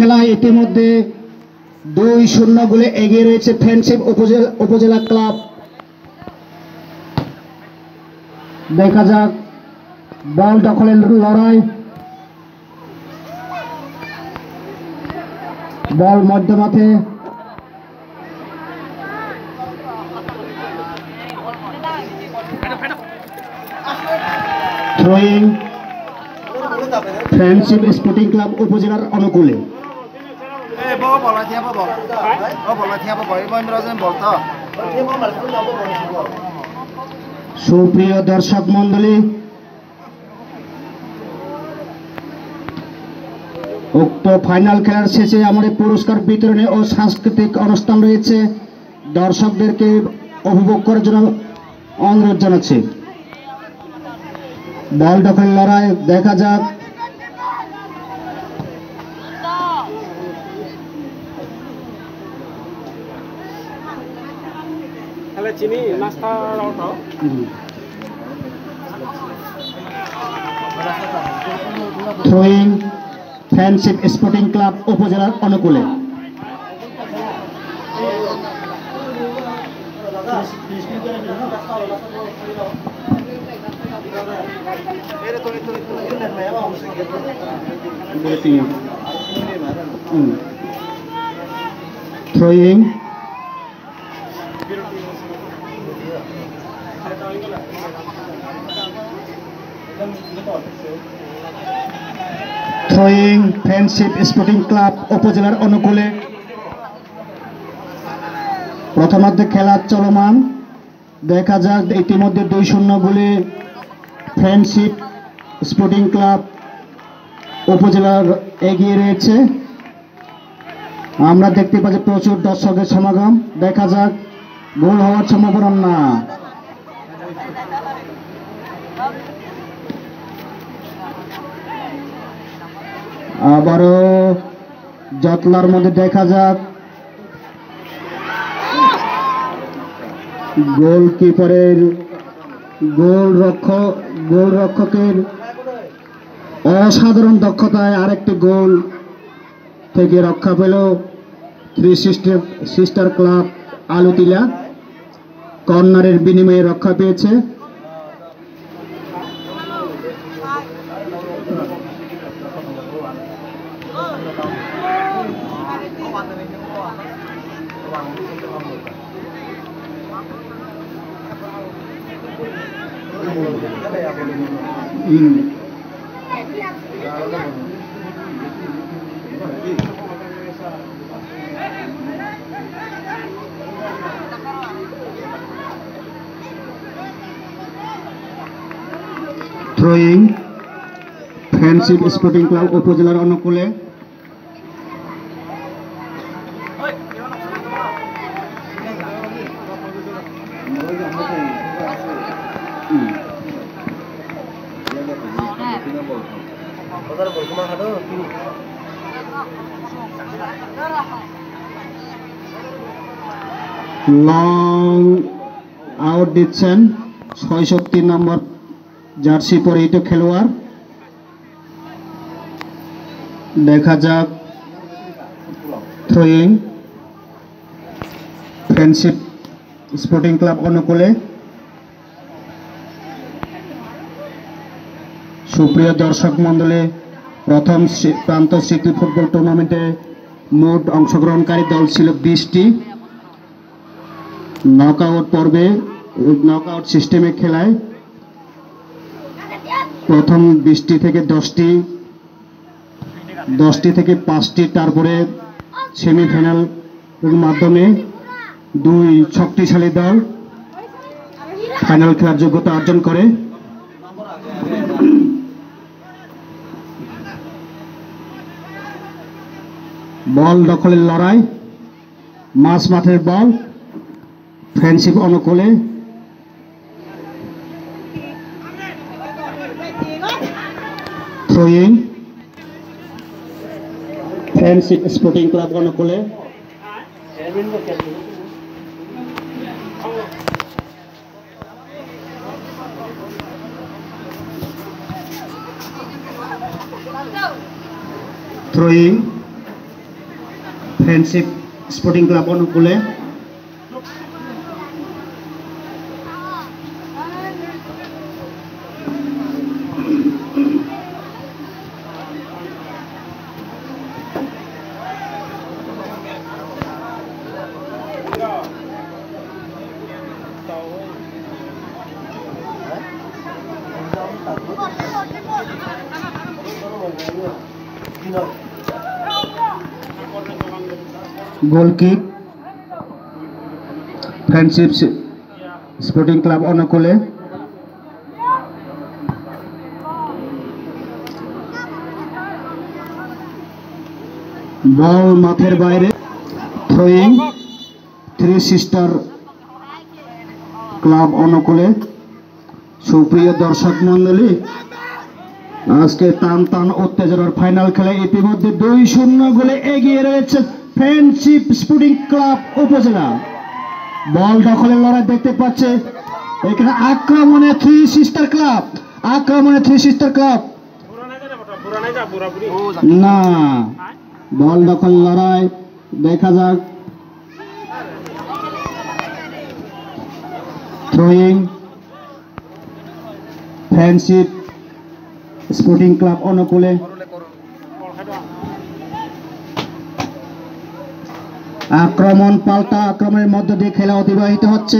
খেলায় ইতিমধ্যে 2-0 গোলে এগিয়ে রয়েছে ফ্রেন্ডশিপ উপজেলা ক্লাব। দেখা যাক বল দখলের লড়াই, বল মধ্যমাঠে, থ্রোয়িং ফ্রেন্ডশিপ স্পোর্টিং ক্লাব উপজেলার অনুকূলে। সুপ্রিয় দর্শক মন্ডলী, উক্ত ফাইনাল খেলার শেষে আমাদের পুরস্কার বিতরণী ও সাংস্কৃতিক অনুষ্ঠান রয়েছে। দর্শকদেরকে উপভোগ করার জন্য অনুরোধ জানাচ্ছি। বল দখল লড়াই, দেখা যাক থ্রোয়িং ফ্রেন্ডশিপ স্পোর্টিং ক্লাব উপজেলার অনুকূলে। Throwing throwing friendship sporting club উপজেলার অনুকূলে। প্রথমার্ধে খেলা চলমান, দেখা যাক ইতিমধ্যে 2-0 গোলে ফ্রেন্ডশিপ স্পোর্টিং ক্লাব উপজেলার এগিয়ে রয়েছে। আমরা দেখতে পাচ্ছি প্রচুর দর্শকের সমাগম, দেখা যাক গোল হওয়ার সম্ভাবনা না। আবারও জটলার মধ্যে দেখা যাক গোলকিপারের গোলরক্ষকের অসাধারণ দক্ষতায় আরেকটি গোল থেকে রক্ষা পেল থ্রি সিস্টার ক্লাব আলুতিলা। কর্নারের বিনিময়ে রক্ষা পেয়েছে। থ্রোয়িং ফ্রেন্ডশিপ স্পোর্টিং ক্লাব উপজেলার অনুকূলে। লং আউট দিচ্ছেন ৬৬ নম্বর জার্সি পরিহিত খেলোয়াড়। দেখা যাক থ্রোয়িং ফ্রেন্ডশিপ স্পোর্টিং ক্লাব অনুকূলে। সুপ্রিয় দর্শক মন্ডলী, প্রথম প্রান্ত স্মৃতি ফুটবল টুর্নামেন্টে মোট অংশগ্রহণকারী দল ছিল 20টি। নকআউট পর্বে নকআউট সিস্টেমে খেলায় প্রথম 20টি থেকে 10টি থেকে 5টি, তারপরে সেমিফাইনাল মাধ্যমে 2 শক্তিশালী দল ফাইনাল খেলার যোগ্যতা অর্জন করে। বল দখলের লড়াই, মাঝ মাঠের বল ফ্রেন্ডশিপ অনুকূলে। থ্রোয়িং ফ্রেন্ডশিপ স্পোর্টিং ক্লাব অনুকূলে। থ্রোয়িং ফ্রেন্ডশিপ স্পোর্টিং ক্লাব অনুকূলে। গোল কিক ফ্রেন্ডশিপ স্পোর্টিং ক্লাব অনুকূলে। বল মাঠের বাইরে। থ্রোয়িং থ্রি সিস্টার ক্লাব অনুকূলে। সুপ্রিয় দর্শক মন্ডলী, আজকে টান টান উত্তেজনার ফাইনাল খেলায় ইতিমধ্যে 2-0 গোলে এগিয়ে রয়েছে ফ্রেন্ডশিপ স্পোর্টিং ক্লাব উপজেলা। বল দখলের লড়াই দেখতে পাচ্ছে এখানে। আক্রমণে থ্রি সিস্টার ক্লাব, না, বল দখল লড়াই দেখা যাক। থ্রোয়িং ফ্রেন্ডশিপ স্পোর্টিং ক্লাব অনুকূলে। আক্রমণ পাল্টা আক্রমণের মধ্য দিয়ে খেলা অতিবাহিত হচ্ছে।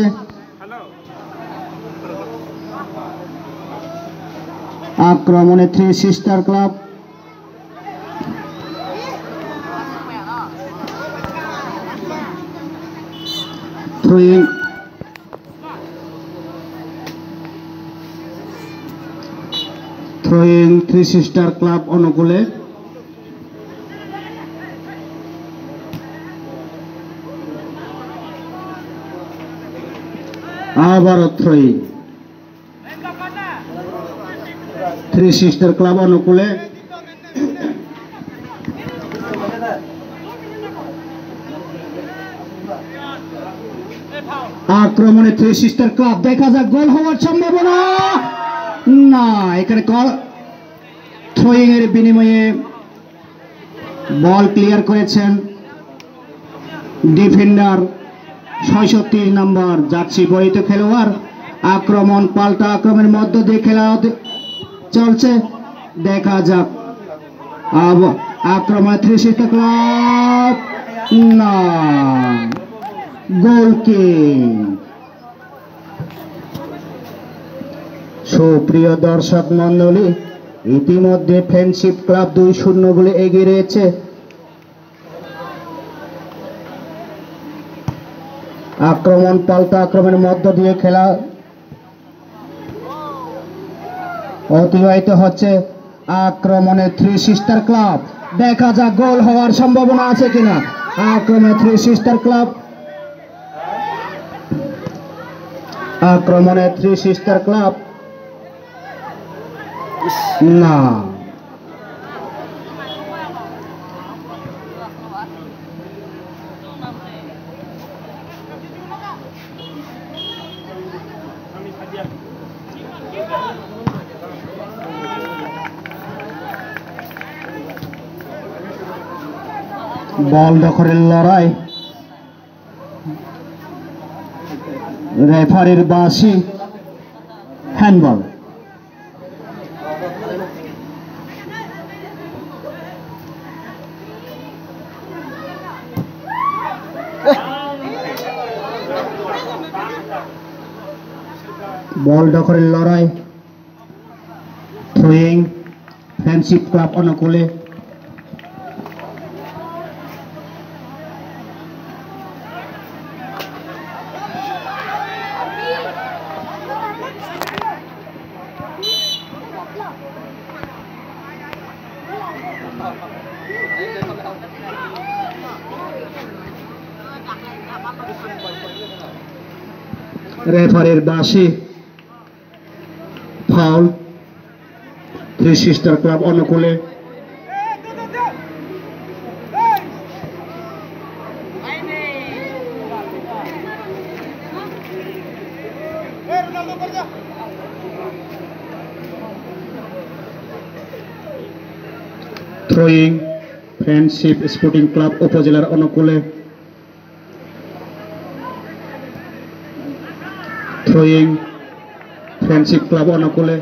আক্রমণে three sister club. Throwing three sister club অনুকূলে। আবারও থ্রোয়িং থ্রি সিস্টার ক্লাব অনুকূলে। আক্রমণে থ্রি সিস্টার ক্লাব, দেখা যাক গোল হওয়ার সম্ভাবনা। না, এখানে থ্রোয়িং এর বিনিময়ে বল ক্লিয়ার করেছেন ডিফেন্ডার ৬৩ নম্বর জার্সি পরিহিত খেলোয়াড়। আক্রমণ পাল্টা আক্রমণের মধ্য দিয়ে খেলা চলছে, দেখা যাক। আক্রমণ থ্রি সিস্টার ক্লাব, না, গোল কিক। সুপ্রিয় দর্শক মন্ডলী, ইতিমধ্যে ফ্রেন্ডশিপ ক্লাব 2-0 গোলে এগিয়ে রয়েছে। আক্রমণ পাল্টা আক্রমণের মধ্য দিয়ে খেলা অতিবাহিত হচ্ছে। আক্রমণে থ্রি সিস্টার ক্লাব, দেখা যাক গোল হওয়ার সম্ভাবনা আছে কিনা। আক্রমণে থ্রি সিস্টার ক্লাব, আক্রমণে থ্রি সিস্টার ক্লাব, না, বল দখলের লড়াই, রেফারির বাঁশি, হ্যান্ডবল। বল দখলের লড়াই, থ্রোয়িং ফ্রেন্ডশিপ ক্লাব অনুকূলে। রেফারির বাঁশি, ফাউল, থ্রি সিস্টার ক্লাব অনুকূলে। থ্রোয়িং ফ্রেন্ডশিপ স্পোর্টিং ক্লাব উপজেলার অনুকূলে থ্রোয়িং ফ্রেন্ডশিপ ক্লাব অনুকূলে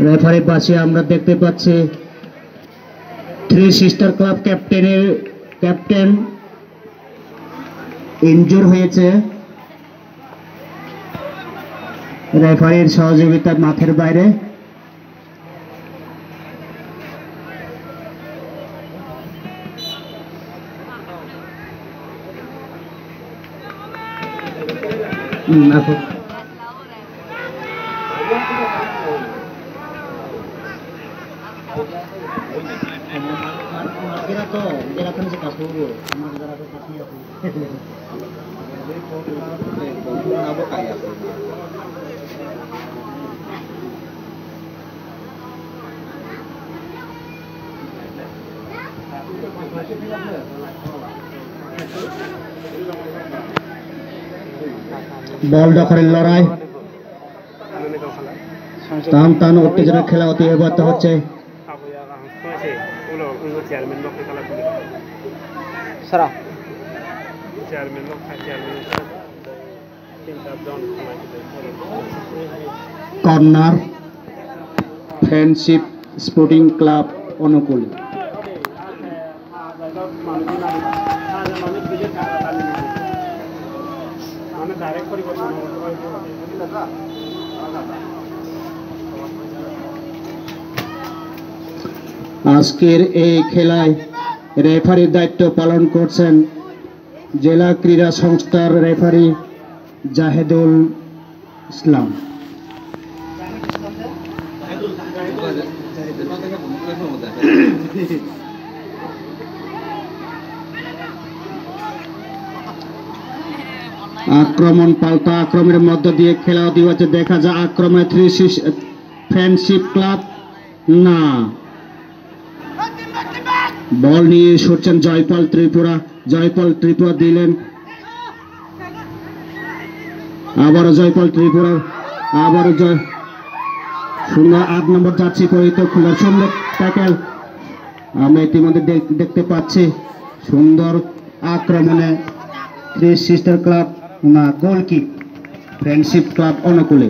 রেফারির পাশে আমরা দেখতে পাচ্ছি three sister club captain injury হয়েছে, রেফারির সহযোগিতা মাঠের বাইরে। বল দখলের লড়াই, টান টান উত্তেজনার খেলা অতি অব্যাহত হচ্ছে। কর্নার ফ্রেন্ডশিপ স্পোর্টিং ক্লাব অনুকূল। আজকের এই খেলায় রেফারির দায়িত্ব পালন করছেন জেলা ক্রীড়া সংস্থার রেফারি জাহেদুল ইসলাম। আক্রমণ পাল্টা আক্রমণের মধ্য দিয়ে খেলা দিচ্ছে, দেখা যায় আক্রমণে ফ্রেন্ডশিপ ক্লাব না, বল নিয়ে ছুটছেন জয়পাল ত্রিপুরা দিলেন, আবারও জয়পাল ত্রিপুরা, আবারও সুন্দর 8 নম্বর যাচ্ছি পরিহিত খুলে সুন্দর ট্যাকেল আমরা ইতিমধ্যে দেখতে পাচ্ছি। সুন্দর আক্রমণে থ্রি সিস্টার ক্লাব না, গোলকিক ফ্রেন্ডশিপ ক্লাব অনুকূলে।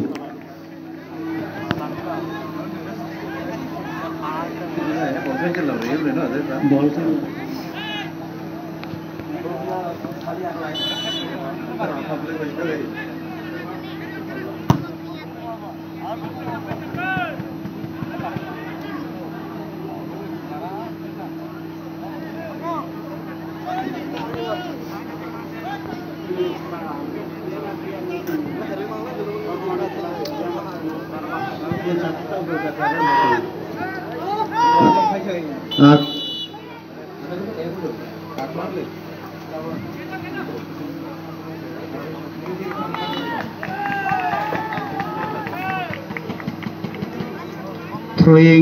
থ্রোয়িং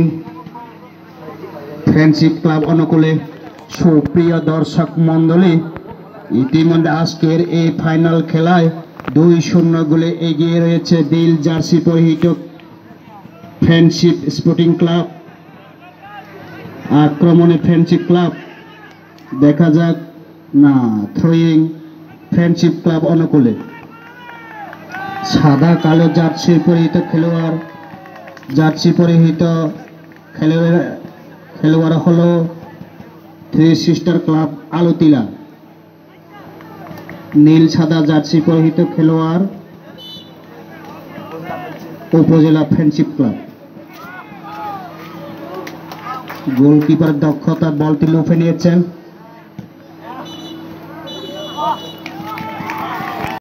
ফ্রেন্ডশিপ ক্লাব অনুকূলে। সুপ্রিয় দর্শক মন্ডলী, ইতিমধ্যে আজকের এই ফাইনাল খেলায় 2-0 গোলে এগিয়ে রয়েছে দিল জার্সি পরিহিত ফ্রেন্ডশিপ স্পোর্টিং ক্লাব। আক্রমণে ফ্রেন্ডশিপ ক্লাব, দেখা যাক না, থ্রোয়িং ফ্রেন্ডশিপ ক্লাব অনুকূলে। সাদা কালো জার্সি পরিহিত খেলোয়াড় হলো থ্রি সিস্টার ক্লাব আলতিলা। নীল সাদা জার্সি পরিহিত খেলোয়াড় উপজেলা ফ্রেন্ডশিপ ক্লাব। গোলকিপার দক্ষতা, বলটি লুফে নিয়েছেন।